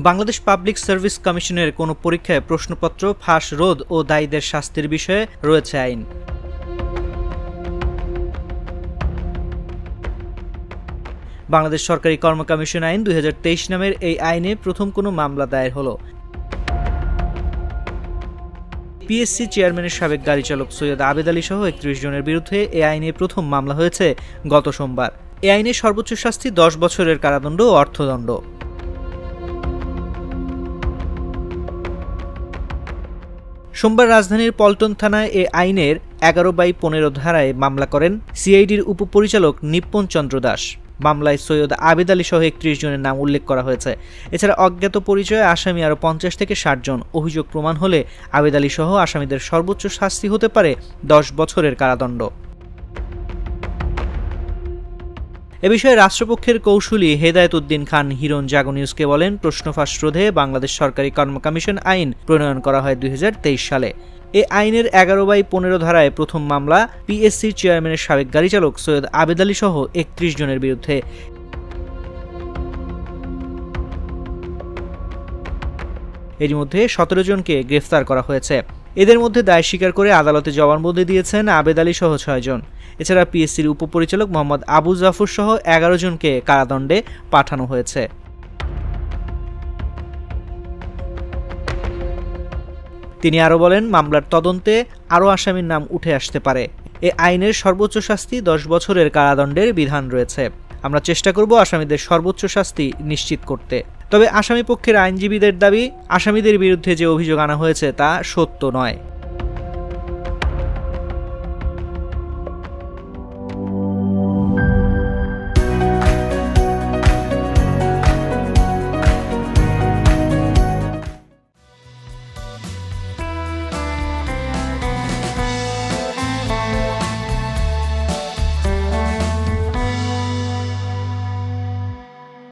Bangladesh public service কমিশনের কোনো পরীক্ষায় প্রশ্নপত্র ফাঁস রোধ ও দায়ীদের শাস্তির বিষয়ে রয়েছে আইন। বাংলাদেশ সরকারি কর্ম কমিশন আইন ২০২৩ নামের এই আইনে প্রথম কোনো মামলা দায়ের হলো। পিএসসি চেয়ারম্যানের সাবেক গাড়ি চালক সৈয়দ আবেদ আলী সহ ৩১ জনের বিরুদ্ধে এ আইনে প্রথম মামলা হয়েছে গত সোমবার। এ আইনে সর্বোচ্চ শাস্তি ১০ বছরের কারাদণ্ড ও অর্থদণ্ড। সোমবার রাজধানীর পল্টন থানায় এ আইনের ১১/১৫ ধারায় মামলা করেন সিআইডির উপপরিচালক নিপ্পন চন্দ্র দাস। মামলায় সৈয়দ আবেদ আলী সহ ৩১ জনের নাম উল্লেখ করা হয়েছে। এছাড়া অজ্ঞাত পরিচয়ে আসামি আরও ৫০ থেকে ৬০ জন। অভিযোগ প্রমাণ হলে আবেদ আলী সহ আসামিদের সর্বোচ্চ শাস্তি হতে পারে ১০ বছরের কারাদণ্ড। এ বিষয়ে রাষ্ট্রপক্ষের কৌঁসুলি হেদায়েত উদ্দিন খান হিরণ জাগো নিউজকে বলেন, প্রশ্ন ফাঁস রোধে বাংলাদেশ সরকারি কর্ম কমিশন আইন প্রণয়ন করা হয় ২০২৩ সালে। এ আইনের ১১/১৫ ধারায় প্রথম মামলা পিএসসি চেয়ারম্যানের সাবেক গাড়ি চালক সৈয়দ আবেদ আলী সহ ৩১ জনের বিরুদ্ধে। এর মধ্যে ১৭ জনকে গ্রেফতার করা হয়েছে। এদের মধ্যে দায় স্বীকার করে আদালতে জবানবন্দি দিয়েছেন আবেদ আলী সহ ৬ জন। এছাড়া পিএসসির উপপরিচালক মোহাম্মদ আবু জাফর সহ ১১ জনকে কারাদণ্ডে পাঠানো হয়েছে। তিনি আরও বলেন, মামলার তদন্তে আরও আসামির নাম উঠে আসতে পারে। এ আইনের সর্বোচ্চ শাস্তি ১০ বছরের কারাদণ্ডের বিধান রয়েছে। আমরা চেষ্টা করব আসামিদের সর্বোচ্চ শাস্তি নিশ্চিত করতে। তবে আসামি পক্ষের আইনজীবীদের দাবি, আসামিদের বিরুদ্ধে যে অভিযোগ আনা হয়েছে তা সত্য নয়।